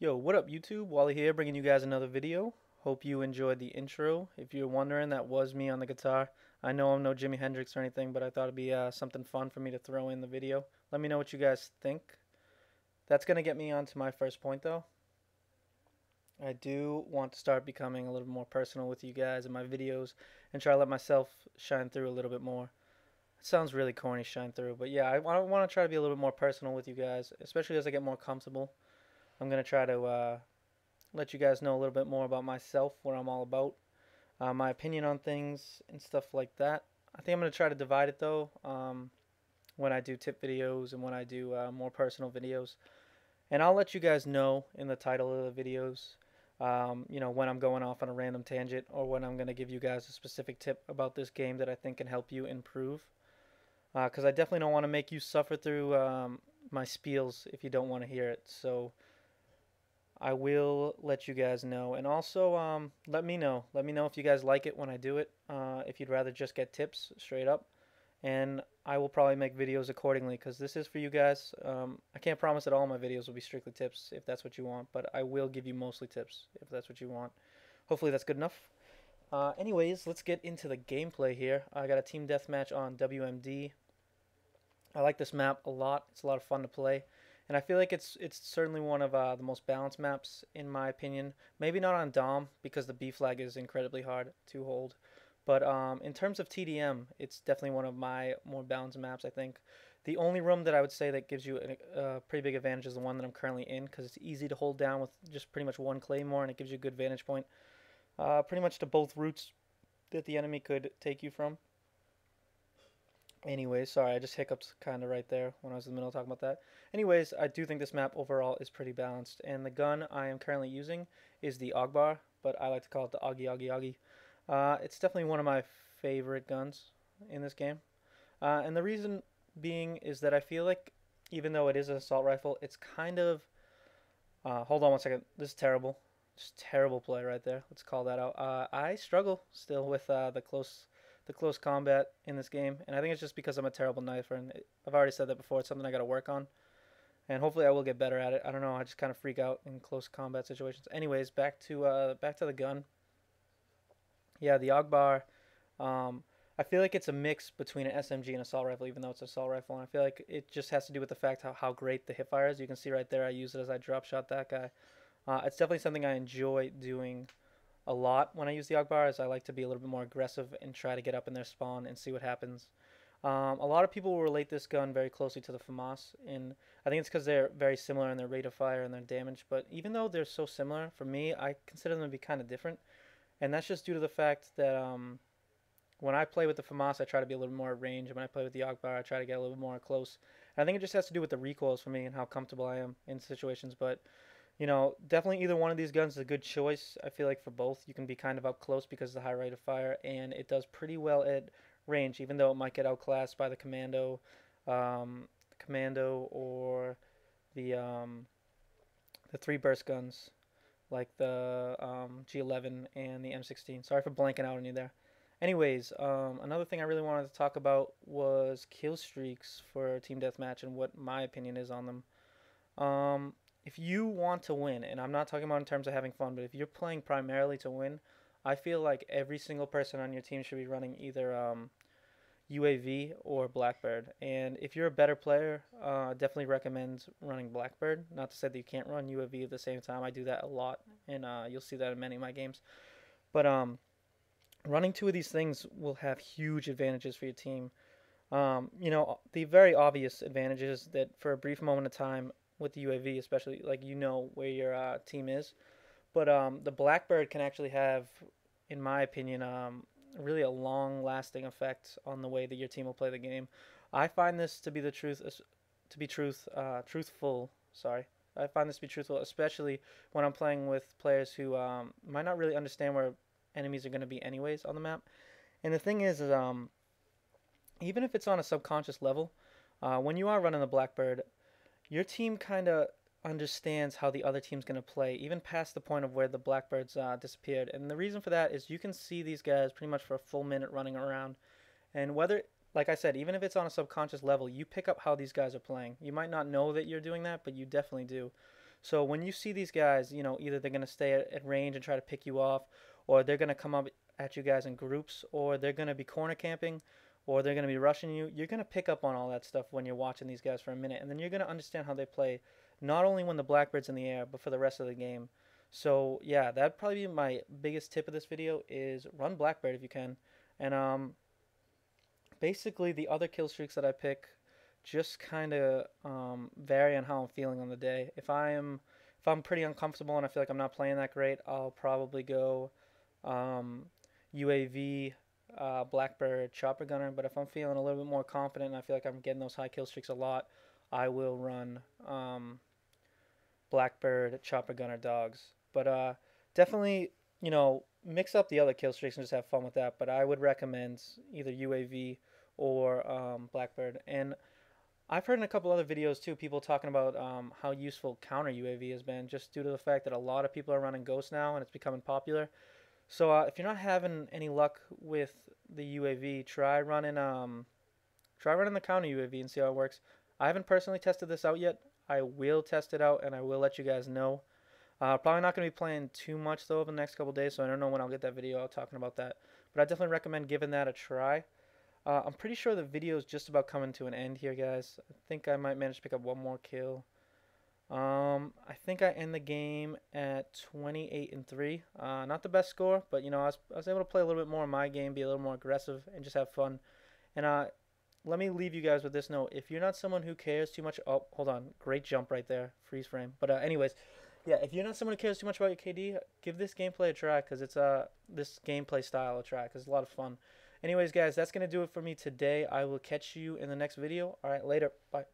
Yo, what up YouTube? Wally here bringing you guys another video. Hope you enjoyed the intro. If you're wondering, that was me on the guitar. I know I'm no Jimi Hendrix or anything, but I thought it'd be something fun for me to throw in the video. Let me know what you guys think. That's going to get me on to my first point though. I do want to start becoming a little more personal with you guys in my videos and try to let myself shine through a little bit more. It sounds really corny, shine through, but yeah, I want to try to be a little bit more personal with you guys, especially as I get more comfortable. I'm going to try to let you guys know a little bit more about myself, what I'm all about, my opinion on things, and stuff like that. I think I'm going to try to divide it though, when I do tip videos and when I do more personal videos. And I'll let you guys know in the title of the videos, when I'm going off on a random tangent or when I'm going to give you guys a specific tip about this game that I think can help you improve. Because I definitely don't want to make you suffer through my spiels if you don't want to hear it. So I will let you guys know, and also let me know. Let me know if you guys like it when I do it. If you'd rather just get tips straight up, and I will probably make videos accordingly because this is for you guys. I can't promise that all my videos will be strictly tips if that's what you want, but I will give you mostly tips if that's what you want. Hopefully that's good enough. Anyways, let's get into the gameplay here. I got a team deathmatch on WMD. I like this map a lot. It's a lot of fun to play. And I feel like it's certainly one of the most balanced maps in my opinion. Maybe not on Dom because the B flag is incredibly hard to hold. But in terms of TDM, it's definitely one of my more balanced maps, I think. The only room that I would say that gives you a pretty big advantage is the one that I'm currently in because it's easy to hold down with just pretty much one claymore and it gives you a good vantage point. Pretty much to both routes that the enemy could take you from. Anyways, sorry, I just hiccuped kind of right there when I was in the middle of talking about that. Anyways, I do think this map overall is pretty balanced, and the gun I am currently using is the Ogbar, but I like to call it the Augie Augie Augie. It's definitely one of my favorite guns in this game, and the reason being is that I feel like even though it is an assault rifle, it's kind of hold on one second. This is terrible. Just terrible play right there. Let's call that out. I struggle still with the close combat in this game, and I think it's just because I'm a terrible knifer, and I've already said that before. It's something I got to work on, and hopefully I will get better at it. I don't know. I just kind of freak out in close combat situations. Anyways, back to the gun. Yeah, the Ogbar. I feel like it's a mix between an SMG and assault rifle, even though it's an assault rifle. And I feel like it just has to do with the fact how great the hip fire is. You can see right there, I use it as I drop shot that guy. It's definitely something I enjoy doing a lot when I use the Ogbar, as I like to be a little bit more aggressive and try to get up in their spawn and see what happens. A lot of people will relate this gun very closely to the FAMAS, and I think it's because they're very similar in their rate of fire and their damage, but even though they're so similar, for me, I consider them to be kind of different, and that's just due to the fact that when I play with the FAMAS, I try to be a little more at range, and when I play with the Ogbar, I try to get a little more close. And I think it just has to do with the recoils for me and how comfortable I am in situations, but definitely either one of these guns is a good choice. I feel like for both, you can be kind of up close because of the high rate of fire, and it does pretty well at range, even though it might get outclassed by the commando or the three burst guns like the G11 and the M16. Sorry for blanking out on you there. Anyways, another thing I really wanted to talk about was kill streaks for team deathmatch and what my opinion is on them. If you want to win, and I'm not talking about in terms of having fun, but if you're playing primarily to win, I feel like every single person on your team should be running either UAV or BlackBird. And if you're a better player, definitely recommend running BlackBird. Not to say that you can't run UAV at the same time. I do that a lot, and you'll see that in many of my games. But running two of these things will have huge advantages for your team. The very obvious advantages that for a brief moment of time with the UAV, especially, like where your team is. But the Blackbird can actually have, in my opinion, really a long-lasting effect on the way that your team will play the game. I find this to be the truth, truthful. Sorry, I find this to be truthful, especially when I'm playing with players who might not really understand where enemies are going to be anyways on the map. And the thing is even if it's on a subconscious level, when you are running the Blackbird, your team kind of understands how the other team's going to play, even past the point of where the Blackbirds disappeared. And the reason for that is you can see these guys pretty much for a full minute running around. And whether, like I said, even if it's on a subconscious level, you pick up how these guys are playing. You might not know that you're doing that, but you definitely do. So when you see these guys, you know, either they're going to stay at range and try to pick you off, or they're going to come up at you guys in groups, or they're going to be corner camping, or they're going to be rushing you. You're going to pick up on all that stuff when you're watching these guys for a minute, and then you're going to understand how they play, not only when the Blackbird's in the air, but for the rest of the game. So yeah, that'd probably be my biggest tip of this video is run Blackbird if you can. And basically the other kill streaks that I pick just kind of vary on how I'm feeling on the day. If I'm pretty uncomfortable and I feel like I'm not playing that great, I'll probably go UAV, Blackbird, Chopper Gunner. But if I'm feeling a little bit more confident and I feel like I'm getting those high kill streaks a lot, I will run Blackbird, Chopper Gunner, Dogs. But definitely, you know, mix up the other kill streaks and just have fun with that. But I would recommend either UAV or Blackbird. And I've heard in a couple other videos too, people talking about how useful counter UAV has been, just due to the fact that a lot of people are running Ghost now and it's becoming popular. So if you're not having any luck with the UAV, try running the counter UAV and see how it works. I haven't personally tested this out yet. I will test it out and I will let you guys know. Probably not going to be playing too much though over the next couple days, so I don't know when I'll get that video out talking about that. But I definitely recommend giving that a try. I'm pretty sure the video is just about coming to an end here, guys. I think I might manage to pick up one more kill. I think I end the game at 28-3. Not the best score, but you know, I was able to play a little bit more in my game, be a little more aggressive, and just have fun. And let me leave you guys with this note: if you're not someone who cares too much, oh, hold on, great jump right there, freeze frame. But anyways, yeah, if you're not someone who cares too much about your KD, give this gameplay a try, because it's this gameplay style a try, because it's a lot of fun. Anyways, guys, that's gonna do it for me today. I will catch you in the next video. All right, later, bye.